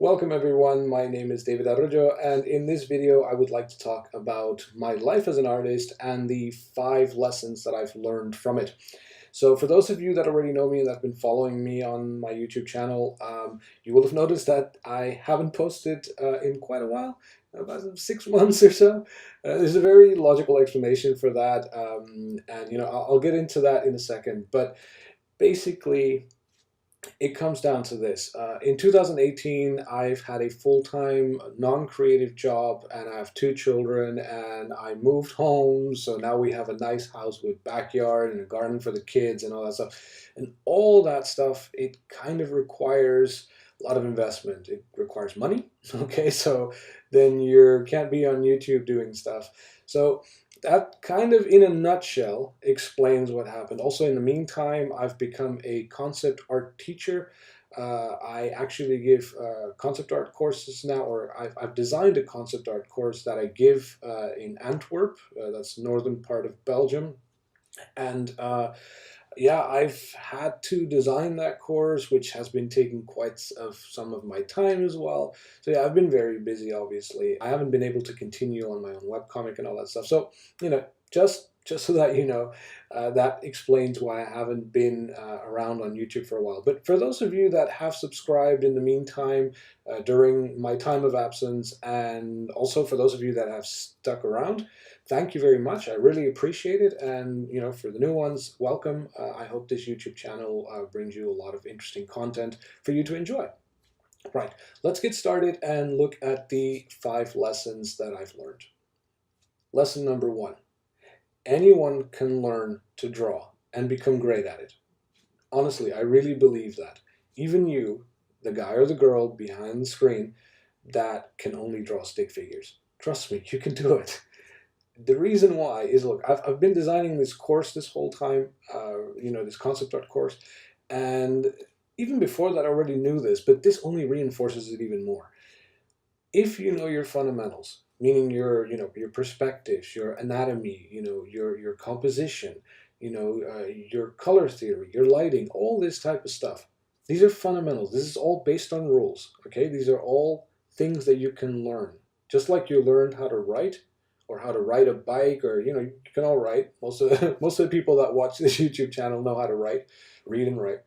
Welcome everyone, my name is David Arroyo, and in this video I would like to talk about my life as an artist and the 5 lessons that I've learned from it. So for those of you that already know me and that have been following me on my YouTube channel, you will have noticed that I haven't posted in quite a while, about 6 months or so. There's a very logical explanation for that, and I'll get into that in a second, but basically it comes down to this. In 2018, I've had a full-time, non-creative job, and I have 2 children, and I moved home, so now we have a nice house with backyard and a garden for the kids and all that stuff. And all that stuff, it kind of requires a lot of investment. It requires money, okay? So then you can't be on YouTube doing stuff. So that kind of in a nutshell explains what happened. Also, in the meantime, I've become a concept art teacher. I actually give concept art courses now, or I've designed a concept art course that I give in Antwerp, that's northern part of Belgium. And yeah, I've had to design that course, which has been taking quite some of my time as well. So yeah, I've been very busy, obviously. I haven't been able to continue on my own webcomic and all that stuff. So, just so that you know, that explains why I haven't been around on YouTube for a while. But for those of you that have subscribed in the meantime, during my time of absence, and also for those of you that have stuck around, thank you very much. I really appreciate it. And for the new ones, welcome. I hope this YouTube channel brings you a lot of interesting content for you to enjoy. Right, let's get started and look at the 5 lessons that I've learned. Lesson number 1. Anyone can learn to draw and become great at it. Honestly, I really believe that. Even you, the guy or the girl behind the screen that can only draw stick figures. Trust me, you can do it. The reason why is, look, I've been designing this course this whole time, this concept art course, and even before that I already knew this, but this only reinforces it even more. If you know your fundamentals, meaning your perspectives, your anatomy, your composition, your color theory, your lighting, all this type of stuff, these are fundamentals. This is all based on rules, okay? These are all things that you can learn. Just like you learned how to write, or how to ride a bike, or you can all write. Most of the people that watch this YouTube channel know how to write, read and write.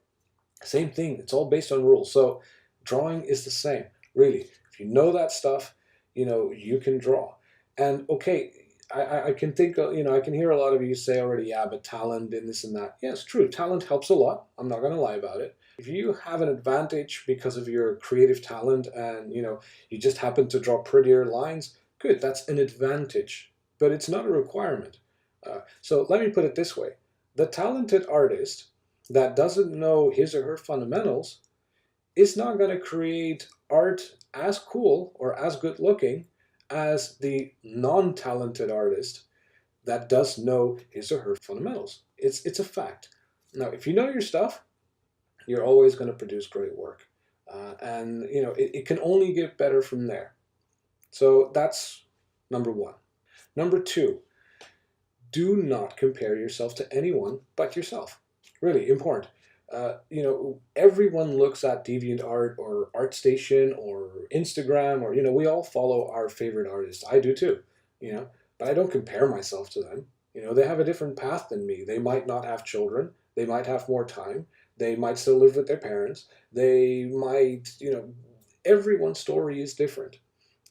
Same thing. It's all based on rules. So drawing is the same, really. If you know that stuff, you can draw. And okay, I can think, I can hear a lot of you say already, yeah, but talent and this and that. Yes, true. Talent helps a lot. I'm not going to lie about it. If you have an advantage because of your creative talent and, you just happen to draw prettier lines, good, that's an advantage, but it's not a requirement. So let me put it this way. The talented artist that doesn't know his or her fundamentals is not going to create art as cool or as good looking as the non-talented artist that does know his or her fundamentals. It's a fact. Now, if you know your stuff, you're always going to produce great work. And it can only get better from there. So that's number 1. Number 2, do not compare yourself to anyone but yourself. Really important. Everyone looks at DeviantArt or ArtStation or Instagram, or we all follow our favorite artists. I do too, but I don't compare myself to them. They have a different path than me. They might not have children. They might have more time. They might still live with their parents. They might, everyone's story is different.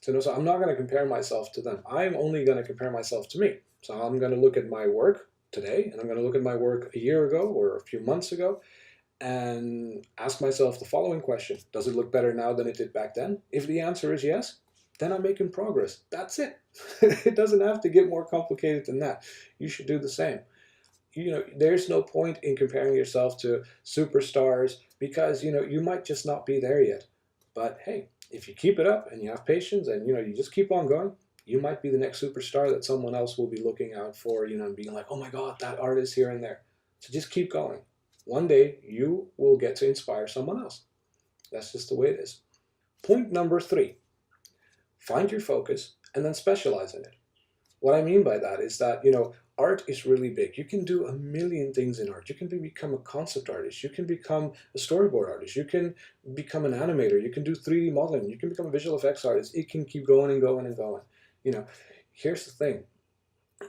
So I'm not going to compare myself to them. I'm only going to compare myself to me. So I'm going to look at my work today, and I'm going to look at my work a year ago or a few months ago, and ask myself the following question. Does it look better now than it did back then? If the answer is yes, then I'm making progress. That's it. It doesn't have to get more complicated than that. You should do the same. There's no point in comparing yourself to superstars because, you might just not be there yet. But hey, if you keep it up and you have patience and, you just keep on going, you might be the next superstar that someone else will be looking out for, and being like, oh my God, that artist here and there. So just keep going. One day you will get to inspire someone else. That's just the way it is. Point number 3, find your focus and then specialize in it. What I mean by that is that, art is really big. You can do a million things in art. You can become a concept artist. You can become a storyboard artist. You can become an animator. You can do 3D modeling. You can become a visual effects artist. It can keep going and going and going. You know, here's the thing.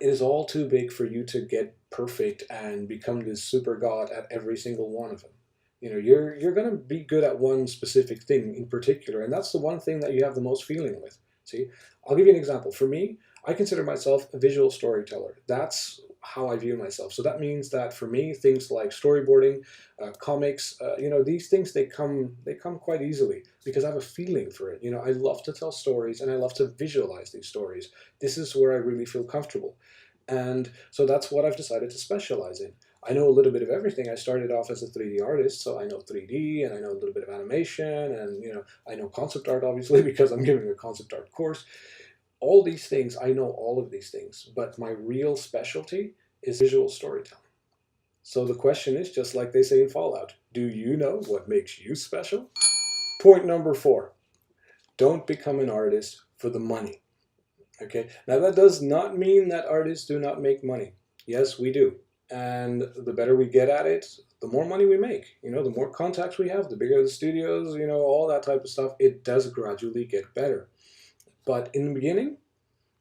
It is all too big for you to get perfect and become this super god at every single one of them. You know, you're going to be good at one specific thing in particular, and that's the one thing that you have the most feeling with. See, I'll give you an example. For me, I consider myself a visual storyteller. That's how I view myself. So that means that for me, things like storyboarding, comics, you know, these things they come quite easily because I have a feeling for it. You know, I love to tell stories and I love to visualize these stories. This is where I really feel comfortable, and so that's what I've decided to specialize in. I know a little bit of everything. I started off as a 3D artist, so I know 3D and I know a little bit of animation, and you know, I know concept art obviously because I'm giving a concept art course. All these things, I know all of these things, but my real specialty is visual storytelling. So the question is, just like they say in Fallout, do you know what makes you special? Point number 4, don't become an artist for the money. Okay, now that does not mean that artists do not make money. Yes, we do. And the better we get at it, the more money we make. You know, the more contacts we have, the bigger the studios, you know, all that type of stuff, it does gradually get better. But in the beginning,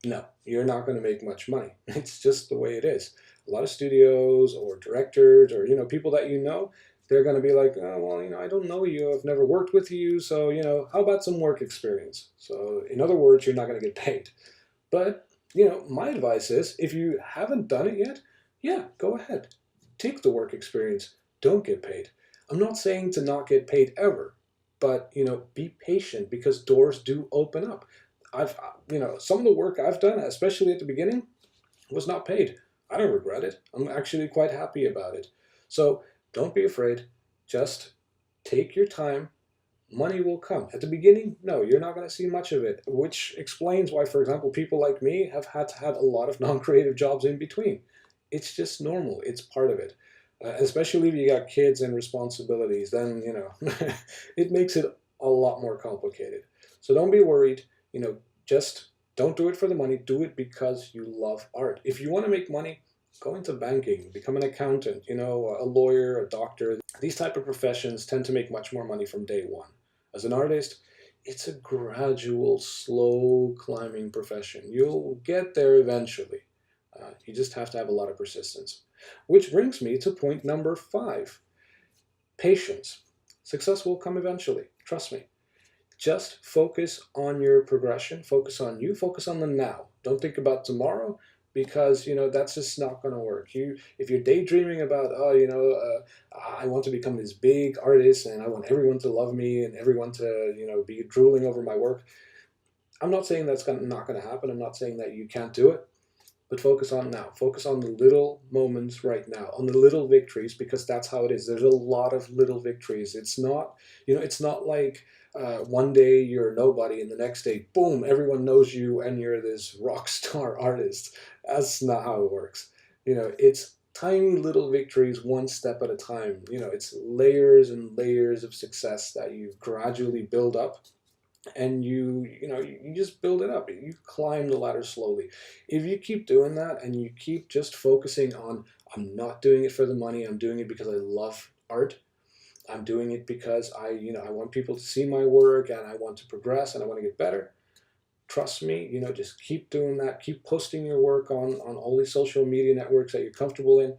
no, you're not going to make much money. It's just the way it is. A lot of studios or directors or, you know, people that you know, they're going to be like, oh, well, you know, I don't know you. I've never worked with you. So, you know, how about some work experience? So, in other words, you're not going to get paid. But, you know, my advice is if you haven't done it yet, yeah, go ahead. Take the work experience. Don't get paid. I'm not saying to not get paid ever, but, you know, be patient because doors do open up. I've, you know, some of the work I've done, especially at the beginning, was not paid. I don't regret it. I'm actually quite happy about it. So don't be afraid. Just take your time. Money will come. At the beginning, no, you're not going to see much of it, which explains why, for example, people like me have had to have a lot of non-creative jobs in between. It's just normal. It's part of it. Especially if you got kids and responsibilities, then, you know, it makes it a lot more complicated. So don't be worried. You know, just don't do it for the money. Do it because you love art. If you want to make money, go into banking, become an accountant, you know, a lawyer, a doctor. These type of professions tend to make much more money from day one. As an artist, it's a gradual, slow climbing profession. You'll get there eventually. You just have to have a lot of persistence. Which brings me to point number 5, patience. Success will come eventually. Trust me. Just focus on your progression, focus on you, focus on the now. Don't think about tomorrow because, you know, that's just not going to work. If you're daydreaming about, oh, you know, I want to become this big artist and I want everyone to love me and everyone to, you know, be drooling over my work. I'm not saying that's not going to happen. I'm not saying that you can't do it. But focus on now. Focus on the little moments right now, on the little victories, because that's how it is. There's a lot of little victories. It's not, you know, it's not like one day you're nobody and the next day, boom, everyone knows you and you're this rock star artist. That's not how it works. You know, it's tiny little victories, one step at a time. You know, it's layers and layers of success that you gradually build up, and you know, you just build it up. You climb the ladder slowly. If you keep doing that and you keep just focusing on, I'm not doing it for the money, I'm doing it because I love art, I'm doing it because you know, I want people to see my work and I want to progress and I want to get better. Trust me, you know, just keep doing that. Keep posting your work on all these social media networks that you're comfortable in.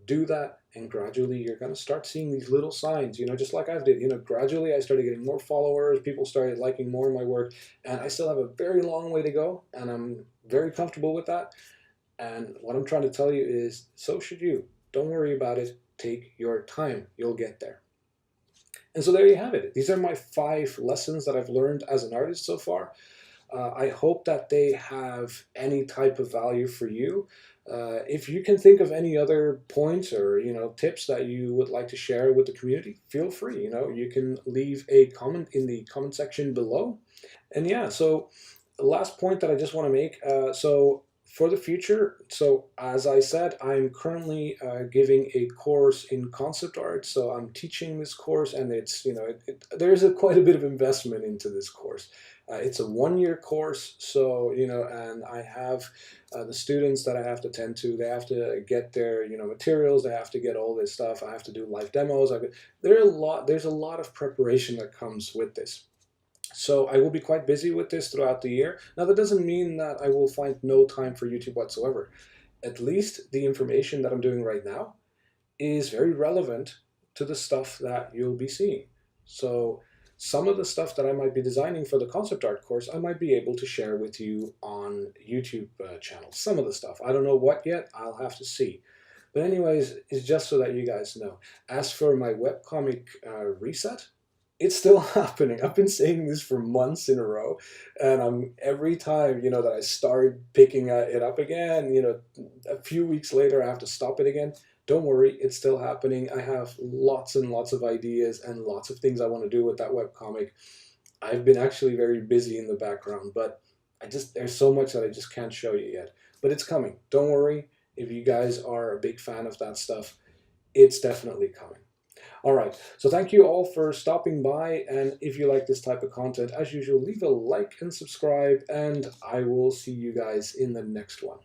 Do that, and gradually you're going to start seeing these little signs, you know, just like I did. You know, gradually I started getting more followers, people started liking more of my work, and I still have a very long way to go, and I'm very comfortable with that. And what I'm trying to tell you is, so should you. Don't worry about it. Take your time. You'll get there. And so there you have it. These are my 5 lessons that I've learned as an artist so far. I hope that they have any type of value for you. If you can think of any other points or, you know, tips that you would like to share with the community, feel free. You know, you can leave a comment in the comment section below. And yeah, so the last point that I just want to make. So For the future, so as I said, I'm currently giving a course in concept art. So I'm teaching this course, and it's, there's quite a bit of investment into this course. It's a 1-year course, so, and I have the students that I have to tend to. They have to get their, materials. They have to get all this stuff. I have to do live demos. There's a lot of preparation that comes with this. So I will be quite busy with this throughout the year. Now, that doesn't mean that I will find no time for YouTube whatsoever. At least the information that I'm doing right now is very relevant to the stuff that you'll be seeing. So some of the stuff that I might be designing for the concept art course, I might be able to share with you on YouTube channels. Some of the stuff. I don't know what yet. I'll have to see. But anyways, it's just so that you guys know. As for my webcomic reset, it's still happening. I've been saying this for months in a row, and every time, that I start picking it up again, a few weeks later I have to stop it again. Don't worry, it's still happening. I have lots and lots of ideas and lots of things I want to do with that webcomic. I've been actually very busy in the background, but there's so much that I just can't show you yet. But it's coming. Don't worry. If you guys are a big fan of that stuff, it's definitely coming. All right, so thank you all for stopping by, and if you like this type of content, as usual, leave a like and subscribe, and I will see you guys in the next one.